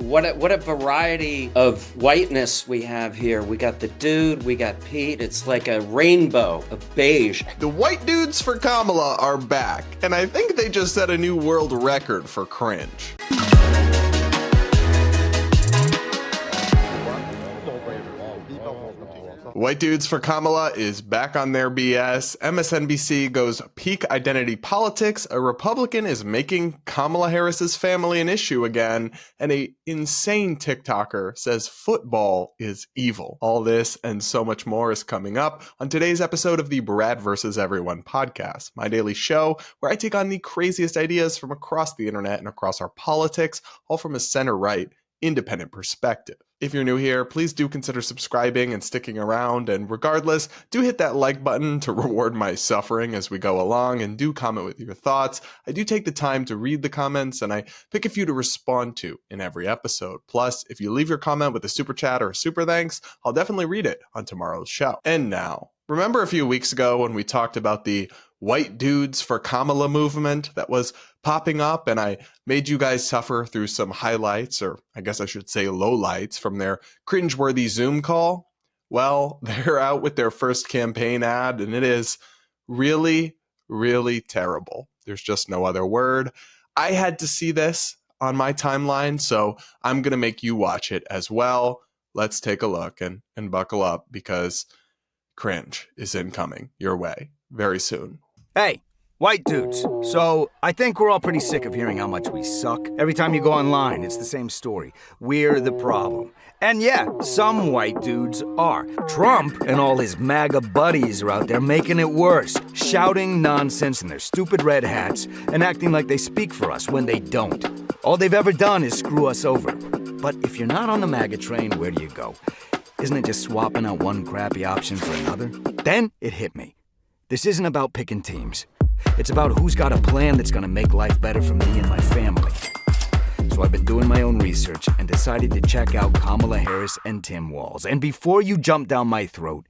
What a variety of whiteness we have here. We got the dude, we got Pete. It's like a rainbow of beige. The white dudes for Kamala are back, and I think they just set a new world record for cringe. White Dudes for Kamala is back on their BS. MSNBC goes peak identity politics. A Republican is making Kamala Harris's family an issue again. And a insane TikToker says football is evil. All this and so much more is coming up on today's episode of the Brad vs. Everyone podcast, my daily show where I take on the craziest ideas from across the internet and across our politics, all from a center-right, independent perspective. If you're new here, please do consider subscribing and sticking around, and regardless, do hit that like button to reward my suffering as we go along, and do comment with your thoughts. I do take the time to read the comments, and I pick a few to respond to in every episode. Plus, if you leave your comment with a super chat or a super thanks, I'll definitely read it on tomorrow's show. And now, remember a few weeks ago when we talked about the White Dudes for Kamala movement that was popping up, and I made you guys suffer through some highlights, or I guess I should say lowlights, from their cringeworthy Zoom call? Well, they're out with their first campaign ad, and it is really, really terrible. There's just no other word. I had to see this on my timeline, so I'm going to make you watch it as well. Let's take a look and buckle up, because cringe is incoming your way very soon. Hey, white dudes. So, I think we're all pretty sick of hearing how much we suck. Every time you go online, it's the same story. We're the problem. And yeah, some white dudes are. Trump and all his MAGA buddies are out there making it worse, shouting nonsense in their stupid red hats and acting like they speak for us when they don't. All they've ever done is screw us over. But if you're not on the MAGA train, where do you go? Isn't it just swapping out one crappy option for another? Then it hit me. This isn't about picking teams. It's about who's got a plan that's gonna make life better for me and my family. So I've been doing my own research and decided to check out Kamala Harris and Tim Walz. And before you jump down my throat,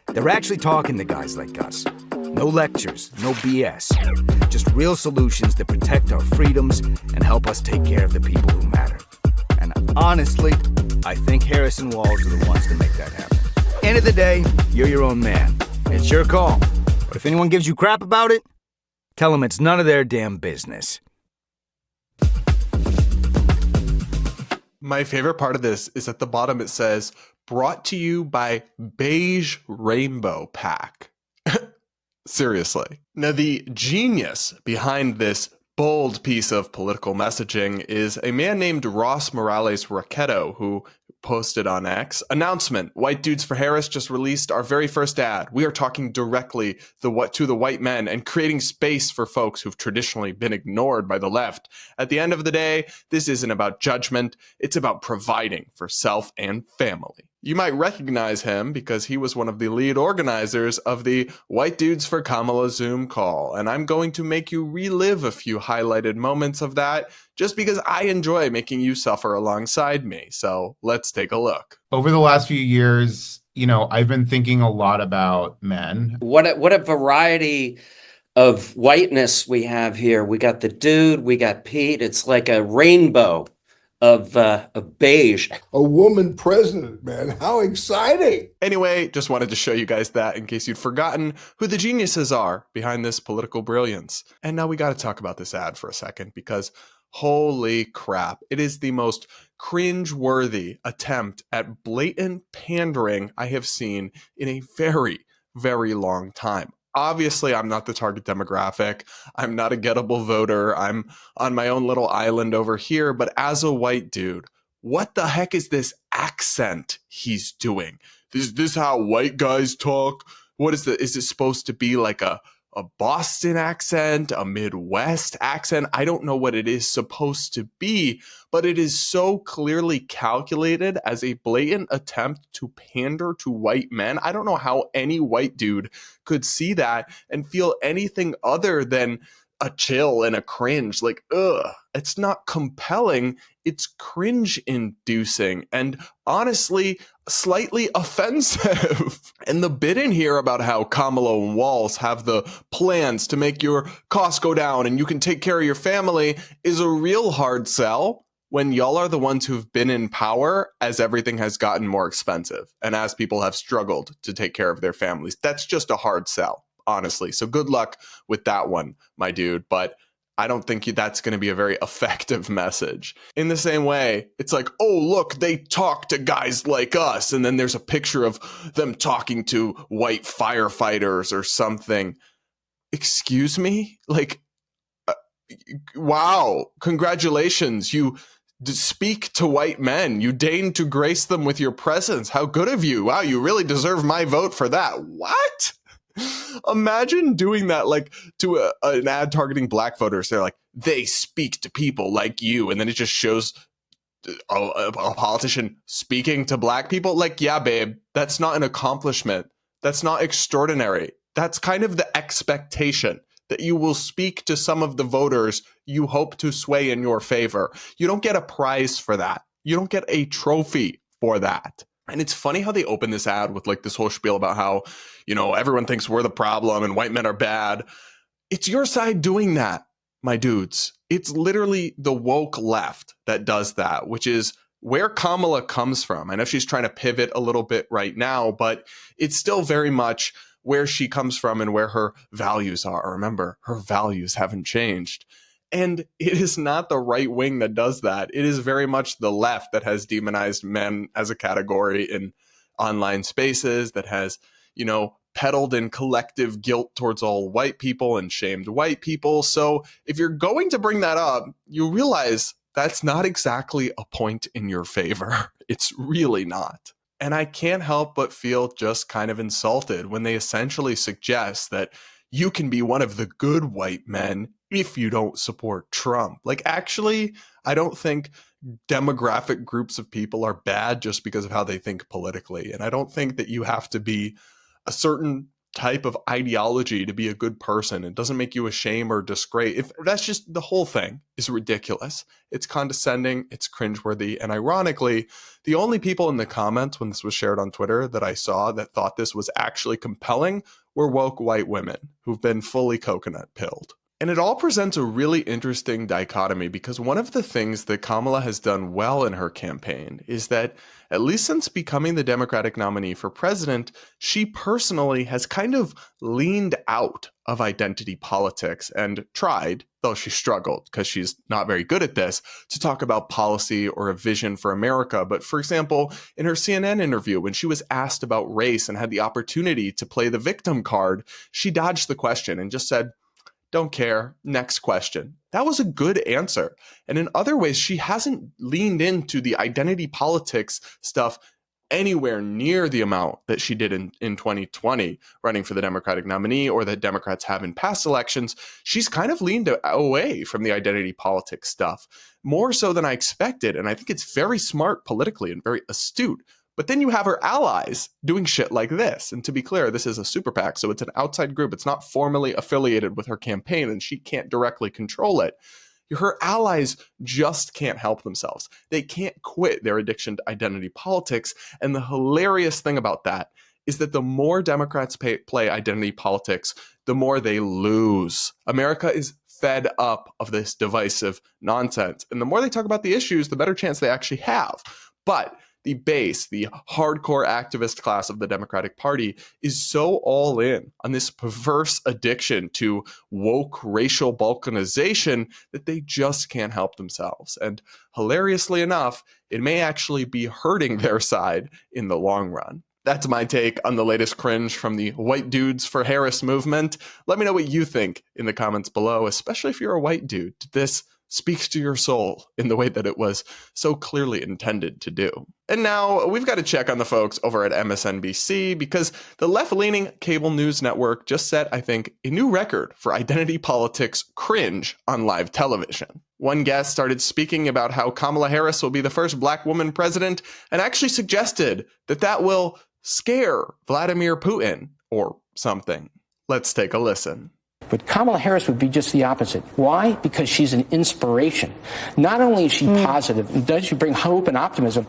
they're actually talking to guys like us. No lectures, no BS. Just real solutions that protect our freedoms and help us take care of the people who matter. And honestly, I think Harris and Walz are the ones to make that happen. End of the day, you're your own man. It's your call. But if anyone gives you crap about it, tell them it's none of their damn business. My favorite part of this is at the bottom it says, brought to you by Beige Rainbow Pack. Seriously. Now, the genius behind this bold piece of political messaging is a man named Ross Morales Raqueto, who posted on X. Announcement: White Dudes for Harris just released our very first ad. We are talking directly to the white men and creating space for folks who've traditionally been ignored by the left. At the end of the day, this isn't about judgment. It's about providing for self and family. You might recognize him because he was one of the lead organizers of the White Dudes for Kamala Zoom call, and I'm going to make you relive a few highlighted moments of that just because I enjoy making you suffer alongside me. So let's take a look. Over the last few years, I've been thinking a lot about men. What a variety of whiteness we have here. We got the dude, we got Pete. It's like a rainbow of beige. A woman president, man. How exciting. Anyway, just wanted to show you guys that in case you'd forgotten who the geniuses are behind this political brilliance. And now we got to talk about this ad for a second, because holy crap, it is the most cringe-worthy attempt at blatant pandering I have seen in a very, very long time. Obviously, I'm not the target demographic. I'm not a gettable voter. I'm on my own little island over here. But as a white dude, what the heck is this accent he's doing? Is this how white guys talk? Is it supposed to be like a Boston accent, a Midwest accent? I don't know what it is supposed to be, but it is so clearly calculated as a blatant attempt to pander to white men. I don't know how any white dude could see that and feel anything other than a chill and a cringe. Like, it's not compelling. It's cringe-inducing and honestly slightly offensive. And the bit in here about how Kamala and Walz have the plans to make your costs go down and you can take care of your family is a real hard sell. when y'all are the ones who've been in power as everything has gotten more expensive and as people have struggled to take care of their families. That's just a hard sell, honestly. So good luck with that one, my dude. But I don't think that's going to be a very effective message. In the same way, it's like, oh, look, they talk to guys like us. And then there's a picture of them talking to white firefighters or something. Excuse me? Like, wow, congratulations. You speak to white men. You deign to grace them with your presence. How good of you. Wow, you really deserve my vote for that. What? Imagine doing that like to an ad targeting black voters. They're like, they speak to people like you. And then it just shows a politician speaking to black people. Like, yeah, babe, that's not an accomplishment. That's not extraordinary. That's kind of the expectation, that you will speak to some of the voters you hope to sway in your favor. You don't get a prize for that. You don't get a trophy for that. And it's funny how they open this ad with like this whole spiel about how, you know, everyone thinks we're the problem and white men are bad. It's your side doing that, my dudes. It's literally the woke left that does that, which is where Kamala comes from. I know she's trying to pivot a little bit right now, but it's still very much where she comes from and where her values are. Remember, her values haven't changed. And it is not the right wing that does that. It is very much the left that has demonized men as a category in online spaces, that has, you know, peddled in collective guilt towards all white people and shamed white people. So if you're going to bring that up, you realize that's not exactly a point in your favor. It's really not. And I can't help but feel just kind of insulted when they essentially suggest that you can be one of the good white men if you don't support Trump. Like, actually, I don't think demographic groups of people are bad just because of how they think politically. And I don't think that you have to be a certain type of ideology to be a good person. It doesn't make you a shame or disgrace. If that's just, the whole thing is ridiculous. It's condescending, it's cringeworthy, and ironically, the only people in the comments when this was shared on Twitter that I saw that thought this was actually compelling were woke white women who've been fully coconut pilled. And it all presents a really interesting dichotomy, because one of the things that Kamala has done well in her campaign is that, at least since becoming the Democratic nominee for president, she personally has kind of leaned out of identity politics and tried, though she struggled because she's not very good at this, to talk about policy or a vision for America. But for example, in her CNN interview, when she was asked about race and had the opportunity to play the victim card, she dodged the question and just said, "Don't care. Next question." That was a good answer. And in other ways, she hasn't leaned into the identity politics stuff anywhere near the amount that she did in 2020, running for the Democratic nominee, or that Democrats have in past elections. She's kind of leaned away from the identity politics stuff, more so than I expected. And I think it's very smart politically and very astute. But then you have her allies doing shit like this. And to be clear, this is a super PAC, so it's an outside group. It's not formally affiliated with her campaign, and she can't directly control it. Her allies just can't help themselves. They can't quit their addiction to identity politics. And the hilarious thing about that is that the more Democrats play identity politics, the more they lose. America is fed up of this divisive nonsense. And the more they talk about the issues, the better chance they actually have. But the base, the hardcore activist class of the Democratic Party is so all in on this perverse addiction to woke racial balkanization that they just can't help themselves. And hilariously enough, it may actually be hurting their side in the long run. That's my take on the latest cringe from the White Dudes for Harris movement. Let me know what you think in the comments below, especially if you're a white dude. This speaks to your soul in the way that it was so clearly intended to do. And now we've got to check on the folks over at MSNBC, because the left-leaning cable news network just set, I think, a new record for identity politics cringe on live television. One guest started speaking about how Kamala Harris will be the first black woman president, and actually suggested that that will scare Vladimir Putin or something. Let's take a listen. But Kamala Harris would be just the opposite. Why? Because she's an inspiration. Not only is she positive, and does she bring hope and optimism,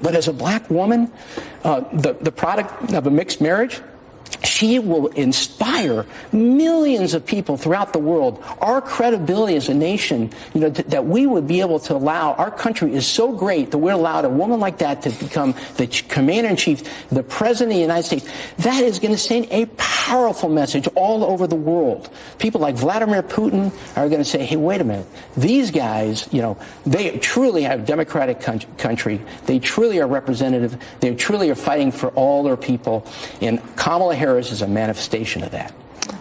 but as a black woman, the product of a mixed marriage, she will inspire millions of people throughout the world. Our credibility as a nation, that we would be able to allow, our country is so great that we're allowed a woman like that to become the commander-in-chief, the president of the United States. That is going to send a powerful message all over the world. People like Vladimir Putin are going to say, hey, wait a minute. These guys, they truly have a democratic country. They truly are representative. They truly are fighting for all their people. And Kamala Harris is a manifestation of that.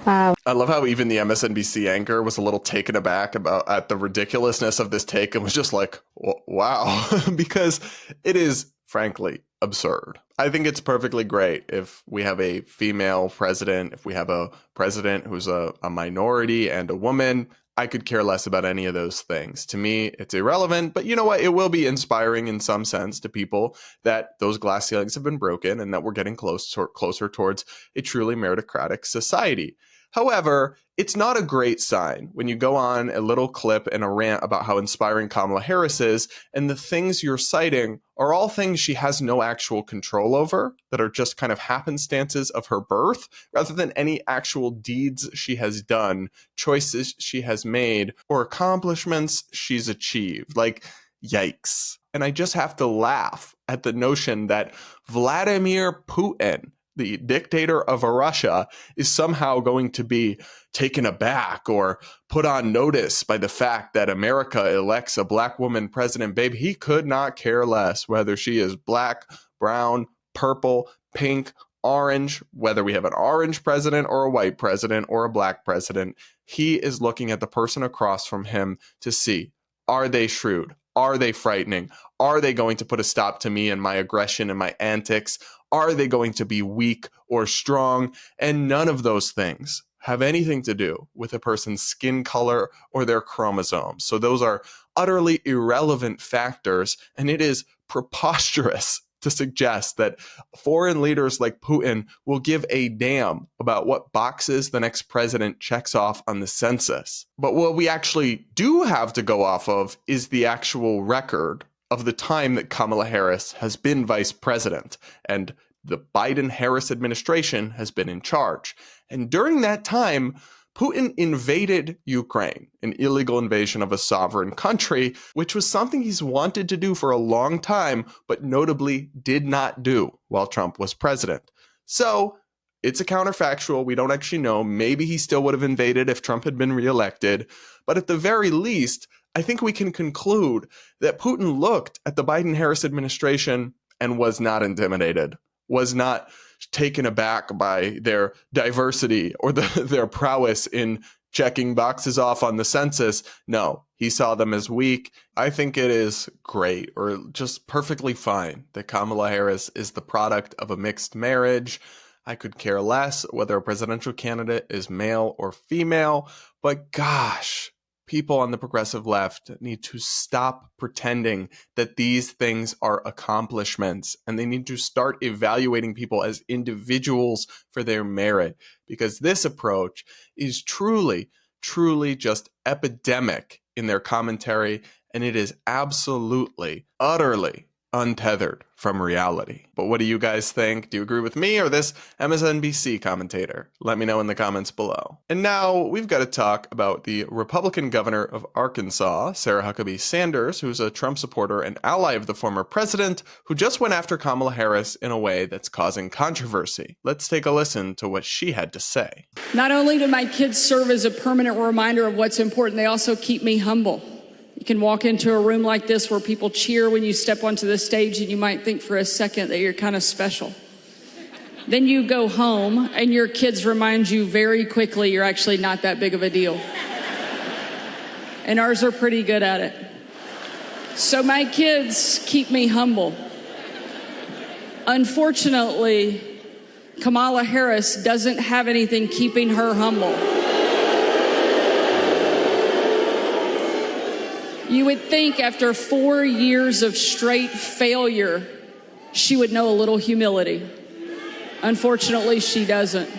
I love how even the MSNBC anchor was a little taken aback at the ridiculousness of this take and was just like, wow, because it is frankly absurd. I think it's perfectly great if we have a female president, if we have a president who's a minority and a woman. I could care less about any of those things. To me, it's irrelevant, but you know what? It will be inspiring in some sense to people that those glass ceilings have been broken and that we're getting closer towards a truly meritocratic society. However, it's not a great sign when you go on a little clip and a rant about how inspiring Kamala Harris is, and the things you're citing are all things she has no actual control over, that are just kind of happenstances of her birth, rather than any actual deeds she has done, choices she has made, or accomplishments she's achieved. Like, yikes. And I just have to laugh at the notion that Vladimir Putin, the dictator of Russia, is somehow going to be taken aback or put on notice by the fact that America elects a black woman president. Babe, he could not care less whether she is black, brown, purple, pink, orange, whether we have an orange president or a white president or a black president. He is looking at the person across from him to see, are they shrewd? Are they frightening? Are they going to put a stop to me and my aggression and my antics? Are they going to be weak or strong? And none of those things have anything to do with a person's skin color or their chromosomes. So those are utterly irrelevant factors, and it is preposterous to suggest that foreign leaders like Putin will give a damn about what boxes the next president checks off on the census. But what we actually do have to go off of is the actual record of the time that Kamala Harris has been vice president and the Biden-Harris administration has been in charge. And during that time, Putin invaded Ukraine, an illegal invasion of a sovereign country, which was something he's wanted to do for a long time, but notably did not do while Trump was president. So it's a counterfactual. We don't actually know. Maybe he still would have invaded if Trump had been reelected. But at the very least, I think we can conclude that Putin looked at the Biden-Harris administration and was not intimidated, was not taken aback by their diversity or their prowess in checking boxes off on the census. No, he saw them as weak. I think it is great, or just perfectly fine, that Kamala Harris is the product of a mixed marriage. I could care less whether a presidential candidate is male or female, but gosh, people on the progressive left need to stop pretending that these things are accomplishments, and they need to start evaluating people as individuals for their merit, because this approach is truly just epidemic in their commentary, and it is absolutely, utterly untethered from reality. But what do you guys think? Do you agree with me or this MSNBC commentator? Let me know in the comments below. And now we've got to talk about the Republican governor of Arkansas, Sarah Huckabee Sanders, who's a Trump supporter and ally of the former president, who just went after Kamala Harris in a way that's causing controversy. Let's take a listen to what she had to say. Not only do my kids serve as a permanent reminder of what's important, they also keep me humble. You can walk into a room like this where people cheer when you step onto the stage, and you might think for a second that you're kind of special. Then you go home and your kids remind you very quickly you're actually not that big of a deal. And ours are pretty good at it. So my kids keep me humble. Unfortunately, Kamala Harris doesn't have anything keeping her humble. You would think after 4 years of straight failure, she would know a little humility. Unfortunately, she doesn't.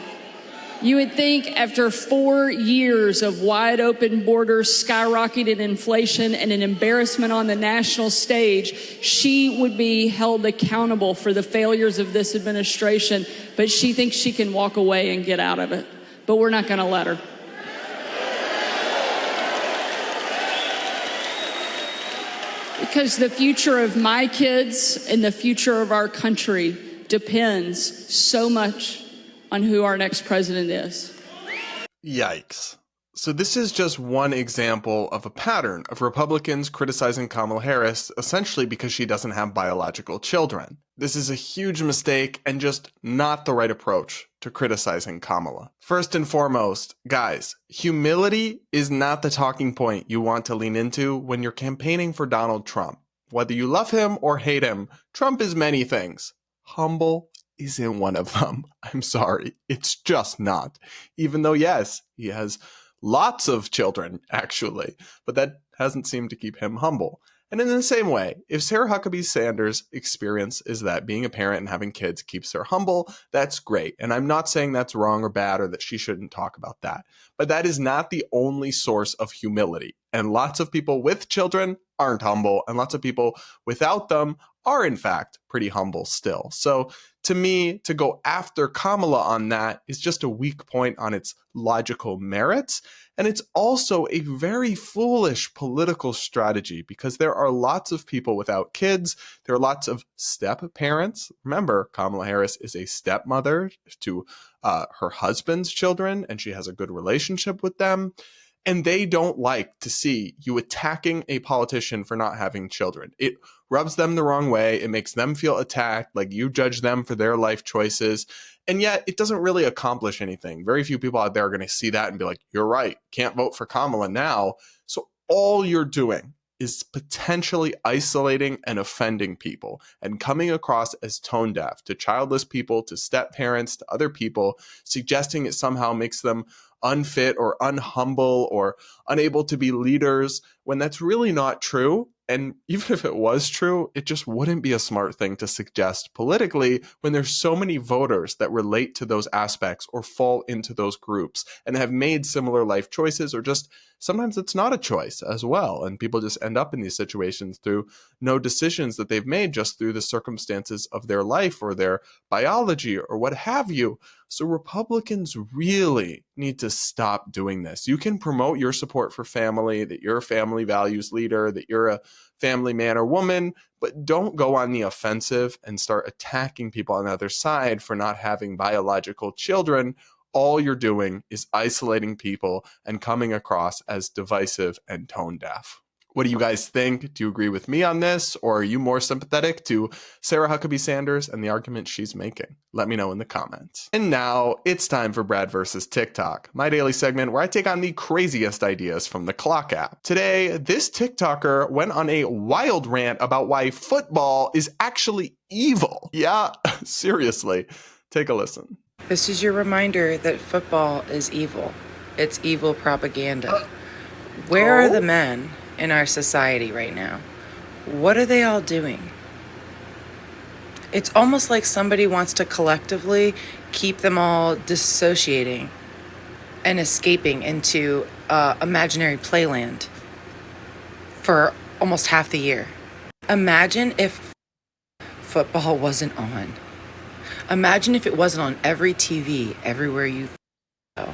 You would think after 4 years of wide open borders, skyrocketed inflation, and an embarrassment on the national stage, she would be held accountable for the failures of this administration, but she thinks she can walk away and get out of it. But we're not going to let her. Because the future of my kids and the future of our country depends so much on who our next president is. Yikes. So this is just one example of a pattern of Republicans criticizing Kamala Harris essentially because she doesn't have biological children. This is a huge mistake and just not the right approach to criticizing Kamala. First and foremost, guys, humility is not the talking point you want to lean into when you're campaigning for Donald Trump. Whether you love him or hate him, Trump is many things. Humble isn't one of them. I'm sorry. It's just not. Even though, yes, he has lots of children, actually, but that hasn't seemed to keep him humble. And in the same way, if Sarah Huckabee Sanders' experience is that being a parent and having kids keeps her humble, that's great. And I'm not saying that's wrong or bad or that she shouldn't talk about that. But that is not the only source of humility. And lots of people with children aren't humble, and lots of people without them are, in fact, pretty humble still. So to me, to go after Kamala on that is just a weak point on its logical merits. And it's also a very foolish political strategy because there are lots of people without kids. There are lots of step parents. Remember, Kamala Harris is a stepmother to her husband's children, and she has a good relationship with them. And they don't like to see you attacking a politician for not having children. It rubs them the wrong way. It makes them feel attacked, like you judge them for their life choices. And yet it doesn't really accomplish anything. Very few people out there are going to see that and be like, you're right, can't vote for Kamala now. So all you're doing is potentially isolating and offending people and coming across as tone deaf to childless people, to step parents, to other people, suggesting it somehow makes them unfit or unhumble or unable to be leaders when that's really not true. And even if it was true, it just wouldn't be a smart thing to suggest politically when there's so many voters that relate to those aspects or fall into those groups and have made similar life choices, or just sometimes it's not a choice as well. And people just end up in these situations through no decisions that they've made, just through the circumstances of their life or their biology or what have you. So Republicans really need to stop doing this. You can promote your support for family, that you're a family values leader, that you're a family man or woman, but don't go on the offensive and start attacking people on the other side for not having biological children. All you're doing is isolating people and coming across as divisive and tone deaf. What do you guys think? Do you agree with me on this? Or are you more sympathetic to Sarah Huckabee Sanders and the argument she's making? Let me know in the comments. And now it's time for Brad versus TikTok, my daily segment where I take on the craziest ideas from the Clock app. Today, this TikToker went on a wild rant about why football is actually evil. Yeah, seriously. Take a listen. This is your reminder that football is evil. It's evil propaganda. Where are the men in our society right now? What are they all doing? It's almost like somebody wants to collectively keep them all dissociating and escaping into imaginary playland for almost half the year. Imagine if football wasn't on. Imagine if it wasn't on every TV, everywhere you go.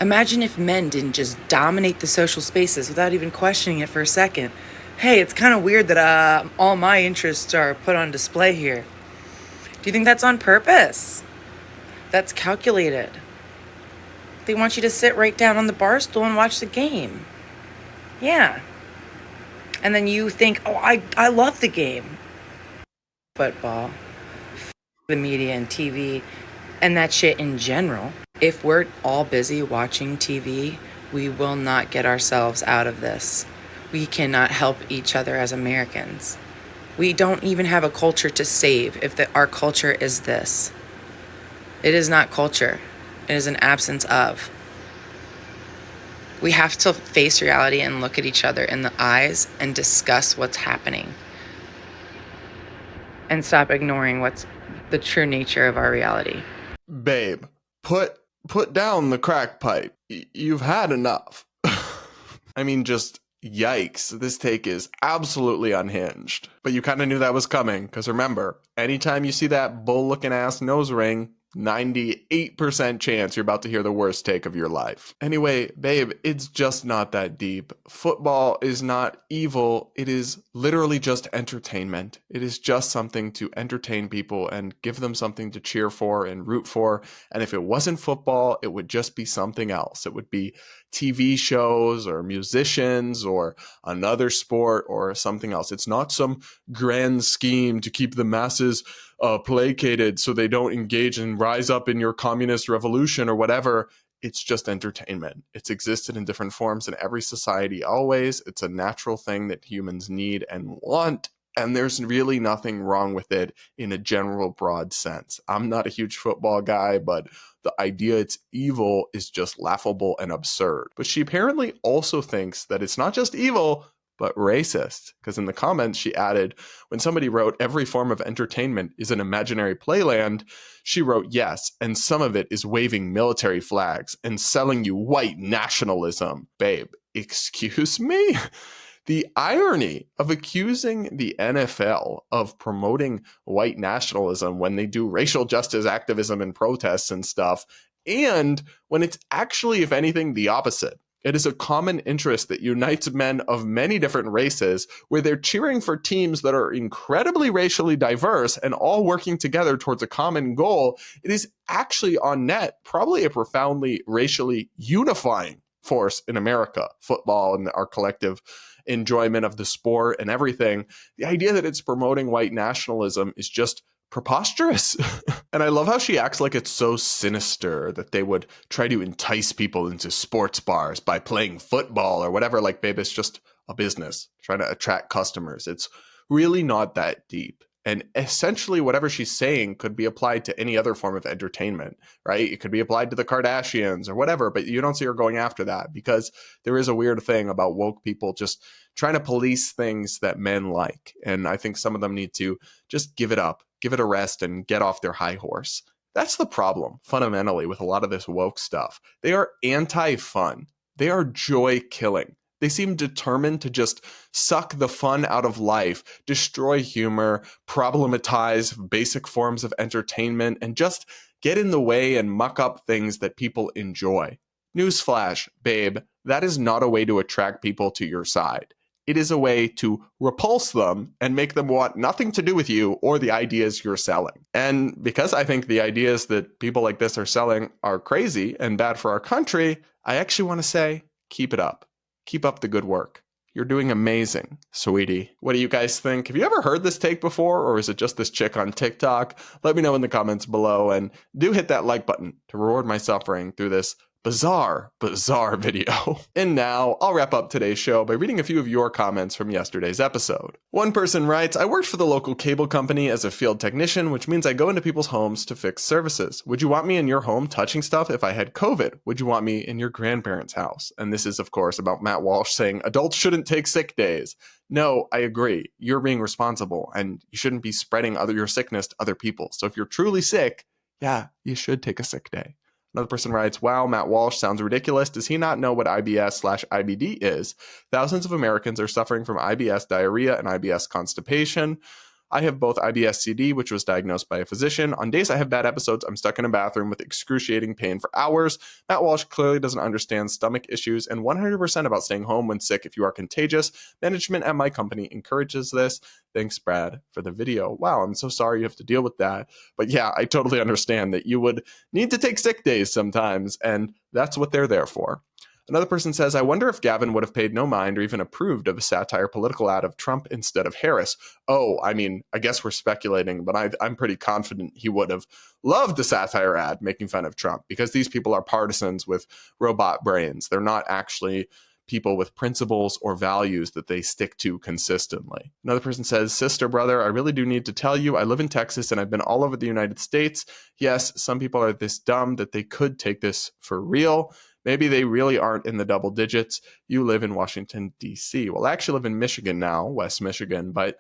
Imagine if men didn't just dominate the social spaces without even questioning it for a second. Hey, it's kind of weird that all my interests are put on display here. Do you think that's on purpose? That's calculated. They want you to sit right down on the bar stool and watch the game. Yeah. And then you think, oh, I love the game. Football. The media and TV and that shit in general. If we're all busy watching TV, we will not get ourselves out of this. We cannot help each other as Americans. We don't even have a culture to save if our culture is this. It is not culture. It is an absence of. We have to face reality and look at each other in the eyes and discuss what's happening. And stop ignoring what's the true nature of our reality. Babe, put put down the crack pipe. You've had enough. I mean, just yikes. This take is absolutely unhinged. But you kind of knew that was coming, because remember, anytime you see that bull-looking ass nose ring, 98% chance you're about to hear the worst take of your life. Anyway, babe, it's just not that deep. Football is not evil. It is literally just entertainment. It is just something to entertain people and give them something to cheer for and root for. And if it wasn't football, it would just be something else. It would be TV shows or musicians or another sport or something else. It's not some grand scheme to keep the masses placated so they don't engage and rise up in your communist revolution or whatever. It's just entertainment. It's existed in different forms in every society always. It's a natural thing that humans need and want, and there's really nothing wrong with it in a general broad sense. I'm not a huge football guy, but the idea it's evil is just laughable and absurd. But she apparently also thinks that it's not just evil, but racist, because in the comments she added, when somebody wrote every form of entertainment is an imaginary playland, she wrote yes, and some of it is waving military flags and selling you white nationalism. Babe, excuse me? The irony of accusing the NFL of promoting white nationalism when they do racial justice activism and protests and stuff, and when it's actually, if anything, the opposite. It is a common interest that unites men of many different races, where they're cheering for teams that are incredibly racially diverse and all working together towards a common goal. It is actually on net probably a profoundly racially unifying force in America, football and our collective enjoyment of the sport and everything. The idea that it's promoting white nationalism is just preposterous. And I love how she acts like it's so sinister that they would try to entice people into sports bars by playing football or whatever. Like, babe, it's just a business trying to attract customers. It's really not that deep. And essentially whatever she's saying could be applied to any other form of entertainment, right? It could be applied to the Kardashians or whatever, but you don't see her going after that, because there is a weird thing about woke people just trying to police things that men like. And I think some of them need to just give it up, give it a rest, and get off their high horse. That's the problem, fundamentally, with a lot of this woke stuff. They are anti-fun. They are joy-killing. They seem determined to just suck the fun out of life, destroy humor, problematize basic forms of entertainment, and just get in the way and muck up things that people enjoy. Newsflash, babe, that is not a way to attract people to your side. It is a way to repulse them and make them want nothing to do with you or the ideas you're selling. And because I think the ideas that people like this are selling are crazy and bad for our country, I actually want to say, keep it up. Keep up the good work. You're doing amazing, sweetie. What do you guys think? Have you ever heard this take before, or is it just this chick on TikTok? Let me know in the comments below, and do hit that like button to reward my suffering through this bizarre video. And now I'll wrap up today's show by reading a few of your comments from yesterday's episode. One person writes, I worked for the local cable company as a field technician, which means I go into people's homes to fix services. Would you want me in your home touching stuff if I had COVID? Would you want me in your grandparents' house? And this is, of course, about Matt Walsh saying adults shouldn't take sick days. No, I agree. You're being responsible, and you shouldn't be spreading your sickness to other people. So if you're truly sick, yeah, you should take a sick day. Another person writes, wow, Matt Walsh sounds ridiculous. Does he not know what IBS/IBD is? Thousands of Americans are suffering from IBS diarrhea and IBS constipation. I have both IBS-CD, which was diagnosed by a physician. On days I have bad episodes, I'm stuck in a bathroom with excruciating pain for hours. Matt Walsh clearly doesn't understand stomach issues and 100% about staying home when sick if you are contagious. Management at my company encourages this. Thanks, Brad, for the video. Wow, I'm so sorry you have to deal with that. But yeah, I totally understand that you would need to take sick days sometimes, and that's what they're there for. Another person says, I wonder if Gavin would have paid no mind or even approved of a satire political ad of Trump instead of Harris. Oh, I mean, I guess we're speculating, but I'm pretty confident he would have loved a satire ad making fun of Trump, because these people are partisans with robot brains. They're not actually people with principles or values that they stick to consistently. Another person says, sister, brother, I really do need to tell you, I live in Texas and I've been all over the United States. Yes, some people are this dumb that they could take this for real. Maybe they really aren't in the double digits. You live in Washington, D.C. Well, I actually live in Michigan now, West Michigan, but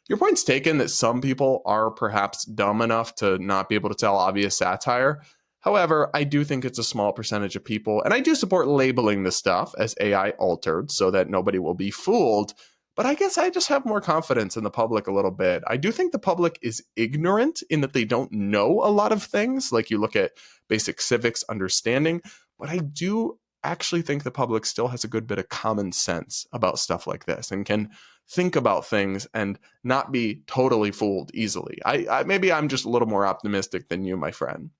your point's taken that some people are perhaps dumb enough to not be able to tell obvious satire. However, I do think it's a small percentage of people, and I do support labeling this stuff as AI altered so that nobody will be fooled. But I guess I just have more confidence in the public a little bit. I do think the public is ignorant in that they don't know a lot of things, like you look at basic civics understanding, but I do actually think the public still has a good bit of common sense about stuff like this and can think about things and not be totally fooled easily. Maybe I'm just a little more optimistic than you, my friend.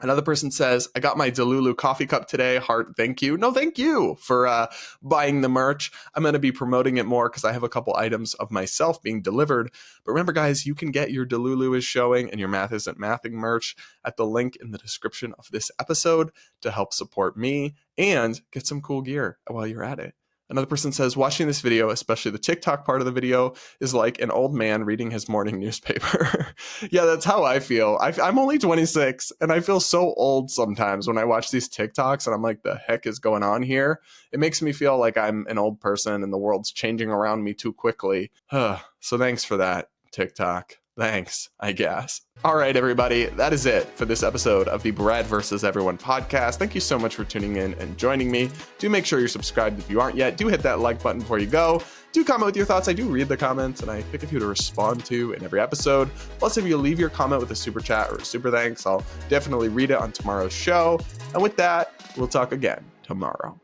Another person says, I got my Delulu coffee cup today. Heart, thank you. No, thank you for buying the merch. I'm going to be promoting it more because I have a couple items of myself being delivered. But remember, guys, you can get your Delulu is showing and your Math Isn't Mathing merch at the link in the description of this episode to help support me and get some cool gear while you're at it. Another person says, watching this video, especially the TikTok part of the video, is like an old man reading his morning newspaper. Yeah, that's how I feel. I'm only 26, and I feel so old sometimes when I watch these TikToks, and I'm like, the heck is going on here? It makes me feel like I'm an old person, and the world's changing around me too quickly. So thanks for that, TikTok. Thanks, I guess. All right, everybody, that is it for this episode of the Bread vs. Everyone podcast. Thank you so much for tuning in and joining me. Do make sure you're subscribed if you aren't yet. Do hit that like button before you go. Do comment with your thoughts. I do read the comments, and I pick a few to respond to in every episode. Plus, if you leave your comment with a super chat or a super thanks, I'll definitely read it on tomorrow's show. And with that, we'll talk again tomorrow.